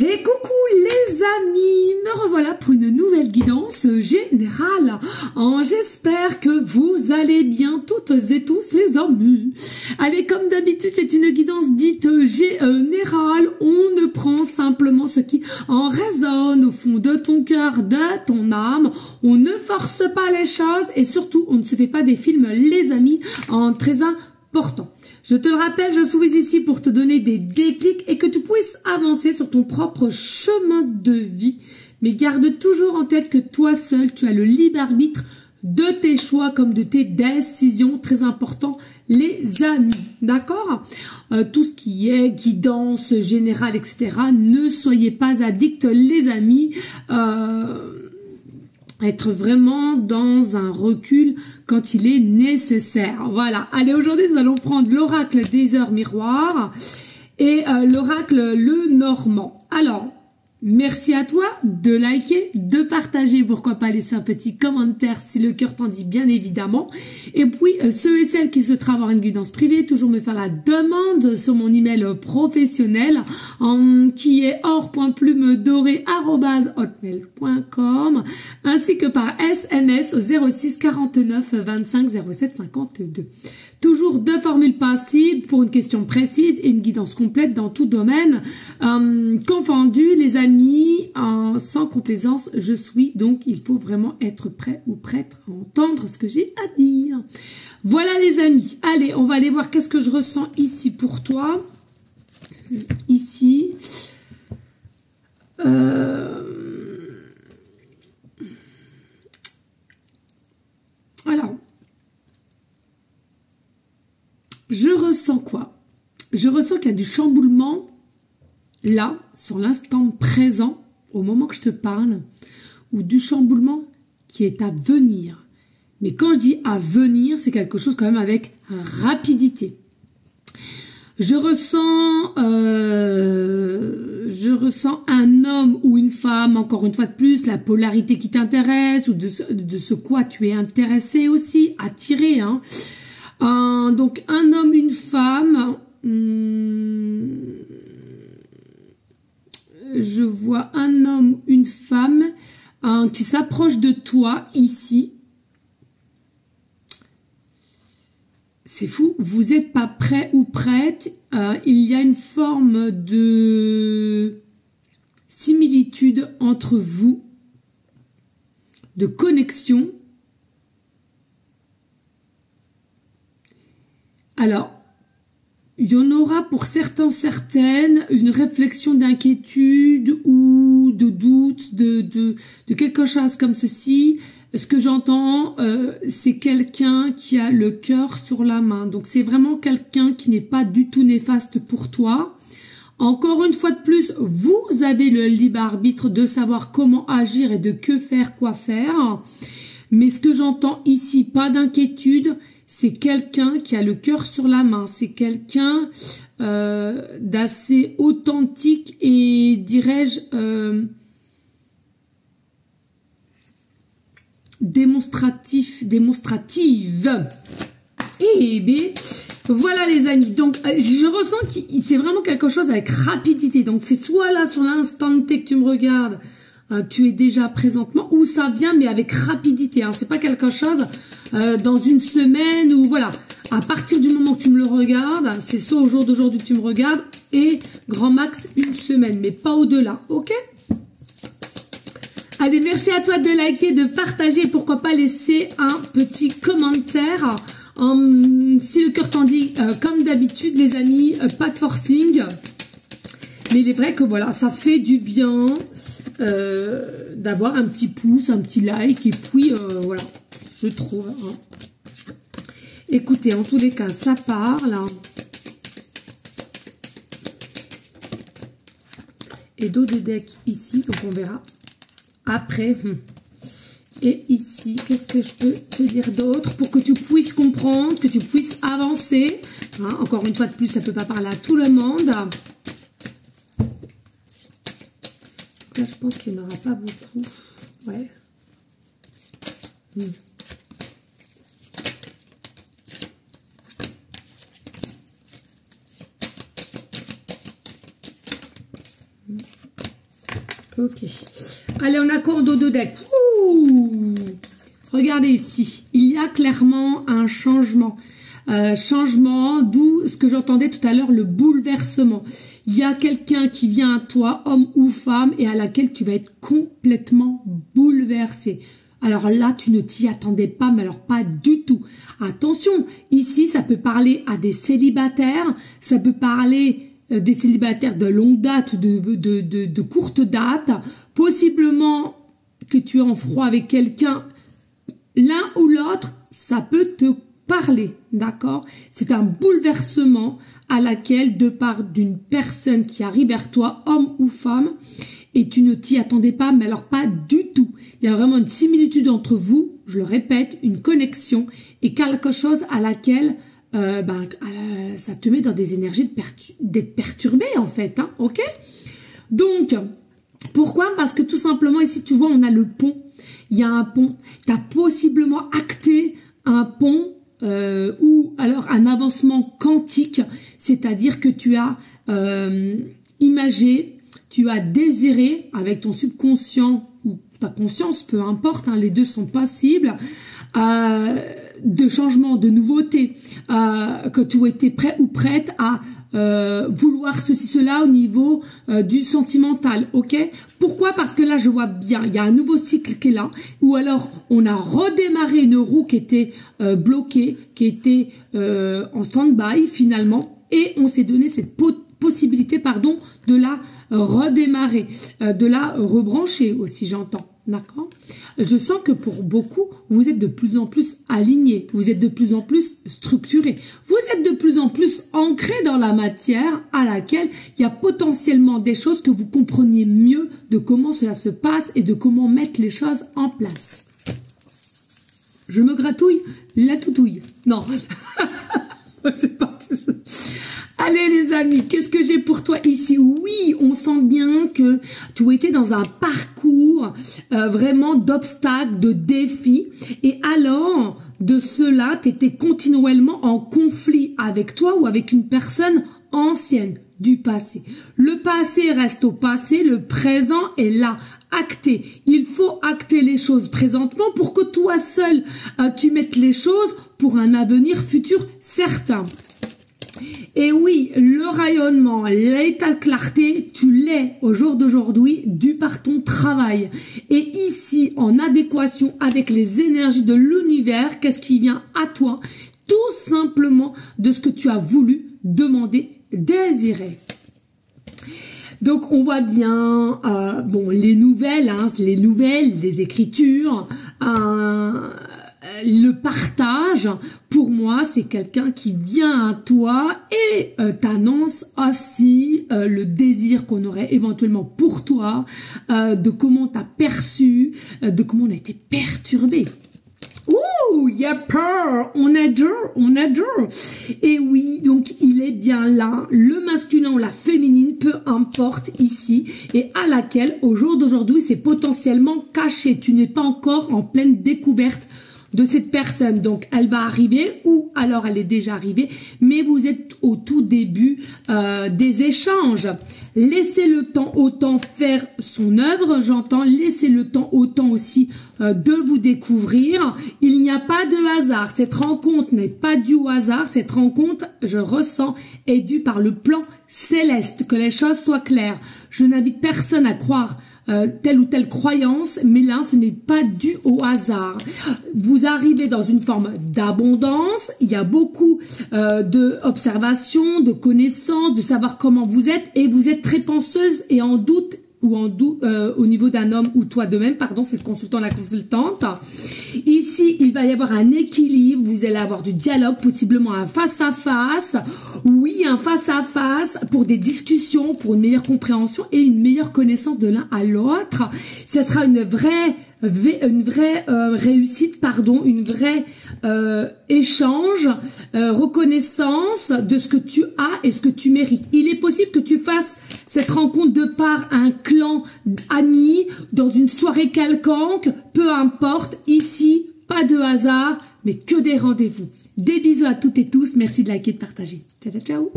Et coucou les amis, me revoilà pour une nouvelle guidance générale. J'espère que vous allez bien toutes et tous les amis. Allez, comme d'habitude, c'est une guidance dite générale. On ne prend simplement ce qui en résonne au fond de ton cœur, de ton âme. On ne force pas les choses et surtout, on ne se fait pas des films, les amis, très important. Je te le rappelle, je suis ici pour te donner des déclics et que tu puisses avancer sur ton propre chemin de vie. Mais garde toujours en tête que toi seul, tu as le libre arbitre de tes choix comme de tes décisions. Très important, les amis. D'accord? Tout ce qui est guidance générale, etc. Ne soyez pas addicts, les amis. Être vraiment dans un recul quand il est nécessaire. Voilà. Allez, aujourd'hui, nous allons prendre l'oracle des heures miroirs et l'oracle le Normand. Alors, merci à toi de liker, de partager, pourquoi pas laisser un petit commentaire si le cœur t'en dit, bien évidemment. Et puis, ceux et celles qui souhaiteraient avoir une guidance privée, toujours me faire la demande sur mon email professionnel qui est or.plumedorée@hotmail.com ainsi que par SMS au 06 49 25 07 52. Toujours deux formules passives pour une question précise et une guidance complète dans tout domaine confondu, les amis, sans complaisance, je suis, donc il faut vraiment être prêt ou prête à entendre ce que j'ai à dire. Voilà les amis, allez, on va aller voir qu'est-ce que je ressens ici pour toi. Ici. Alors, je ressens quoi? Je ressens qu'il y a du chamboulement là, sur l'instant présent, au moment que je te parle, ou du chamboulement qui est à venir. Mais quand je dis à venir, c'est quelque chose quand même avec rapidité. Je ressens un homme ou une femme, encore une fois de plus, la polarité qui t'intéresse, ou de ce quoi tu es intéressé aussi, attiré. Hein. Donc un homme, une femme... je vois un homme, une femme qui s'approche de toi ici. C'est fou, vous n'êtes pas prêt ou prête. Il y a une forme de similitude entre vous, de connexion. Alors, il y en aura pour certains, certaines, une réflexion d'inquiétude ou de doute, de quelque chose comme ceci. Ce que j'entends, c'est quelqu'un qui a le cœur sur la main. Donc, c'est vraiment quelqu'un qui n'est pas du tout néfaste pour toi. Encore une fois de plus, vous avez le libre arbitre de savoir comment agir et de que faire, quoi faire. Mais ce que j'entends ici, pas d'inquiétude. C'est quelqu'un qui a le cœur sur la main, c'est quelqu'un d'assez authentique et, dirais-je, démonstrative. Et bien, voilà les amis, donc je ressens que c'est vraiment quelque chose avec rapidité. Donc c'est soit là sur l'instant T que tu me regardes, tu es déjà présentement, ou ça vient mais avec rapidité. Hein. C'est pas quelque chose dans une semaine ou voilà. À partir du moment que tu me le regardes, c'est soit au jour d'aujourd'hui que tu me regardes et grand max une semaine, mais pas au-delà, ok? Allez, merci à toi de liker, de partager, pourquoi pas laisser un petit commentaire. Si le cœur t'en dit, comme d'habitude les amis, pas de forcing. Mais il est vrai que voilà, ça fait du bien d'avoir un petit pouce, un petit like et puis voilà, je trouve. Hein. Écoutez, en tous les cas, ça parle. Hein. Et dos de deck ici, donc on verra après. Et ici, qu'est-ce que je peux te dire d'autre pour que tu puisses comprendre, que tu puisses avancer. Hein, encore une fois de plus, ça ne peut pas parler à tout le monde. Là, je pense qu'il n'y en aura pas beaucoup. Ouais. Ok. Allez, on a quoi en dos de deck? Ouh. Regardez ici. Il y a clairement un changement. Changement, d'où ce que j'entendais tout à l'heure, le bouleversement. Il y a quelqu'un qui vient à toi, homme ou femme, et à laquelle tu vas être complètement bouleversé. Alors là, tu ne t'y attendais pas, mais alors pas du tout. Attention, ici, ça peut parler à des célibataires, ça peut parler des célibataires de longue date ou de courte date. Possiblement que tu es en froid avec quelqu'un, l'un ou l'autre, ça peut te parler, d'accord? C'est un bouleversement à laquelle, de part d'une personne qui arrive vers toi, homme ou femme, et tu ne t'y attendais pas, mais alors pas du tout. Il y a vraiment une similitude entre vous, je le répète, une connexion et quelque chose à laquelle ça te met dans des énergies d'être perturbé en fait, hein, ok? Donc, pourquoi? Parce que tout simplement ici, tu vois, on a le pont. Il y a un pont. Tu as possiblement acté un pont ou alors un avancement quantique, c'est-à-dire que tu as imagé, tu as désiré avec ton subconscient ou ta conscience, peu importe, hein, les deux sont possibles, de changement, de nouveauté, que tu étais prêt ou prête à vouloir ceci, cela au niveau du sentimental, ok? Pourquoi? Parce que là, je vois bien, il y a un nouveau cycle qui est là, ou alors on a redémarré une roue qui était bloquée, qui était en stand-by finalement, et on s'est donné cette possibilité, pardon, de la redémarrer, de la rebrancher aussi, j'entends. D'accord? Je sens que pour beaucoup, vous êtes de plus en plus alignés, vous êtes de plus en plus structurés, vous êtes de plus en plus ancrés dans la matière à laquelle il y a potentiellement des choses que vous compreniez mieux de comment cela se passe et de comment mettre les choses en place. Je me gratouille la toutouille. Non. Allez les amis, qu'est-ce que j'ai pour toi ici? Oui, on sent bien que tu étais dans un parcours vraiment d'obstacles, de défis. Et alors, de cela, tu étais continuellement en conflit avec toi ou avec une personne ancienne du passé. Le passé reste au passé, le présent est là, acté. Il faut acter les choses présentement pour que toi seul, tu mettes les choses pour un avenir futur certain. Et oui, le rayonnement, l'état de clarté, tu l'es au jour d'aujourd'hui dû par ton travail. Et ici, en adéquation avec les énergies de l'univers, qu'est-ce qui vient à toi? Tout simplement de ce que tu as voulu, demander, désirer. Donc on voit bien bon les nouvelles, hein, les écritures, le partage. Pour moi, c'est quelqu'un qui vient à toi et t'annonce aussi le désir qu'on aurait éventuellement pour toi, de comment t'as perçu, de comment on a été perturbé. Ouh, il y a peur, on adore. Et oui, donc il est bien là, le masculin ou la féminine, peu importe ici, et à laquelle, au jour d'aujourd'hui, c'est potentiellement caché. Tu n'es pas encore en pleine découverte de cette personne. Donc, elle va arriver ou alors elle est déjà arrivée, mais vous êtes au tout début des échanges. Laissez le temps au temps faire son œuvre, j'entends. Laissez le temps au temps aussi de vous découvrir. Il n'y a pas de hasard. Cette rencontre n'est pas due au hasard. Cette rencontre, je ressens, est due par le plan céleste. Que les choses soient claires. Je n'invite personne à croire telle ou telle croyance, mais là, ce n'est pas dû au hasard. Vous arrivez dans une forme d'abondance, il y a beaucoup d'observations, de connaissances, de savoir comment vous êtes, et vous êtes très penseuse et en doute, ou au niveau d'un homme ou toi de même, pardon, c'est le consultant, la consultante. Ici, il va y avoir un équilibre, vous allez avoir du dialogue, possiblement un face-à-face. Oui, un face-à-face pour des discussions, pour une meilleure compréhension et une meilleure connaissance de l'un à l'autre. Ce sera une vraie réussite, pardon, une vraie échange, reconnaissance de ce que tu as et ce que tu mérites. Il est possible que tu fasses cette rencontre de par un clan ami, dans une soirée quelconque, peu importe, ici, pas de hasard, mais que des rendez-vous. Des bisous à toutes et tous, merci de liker et de partager. Ciao, ciao, ciao.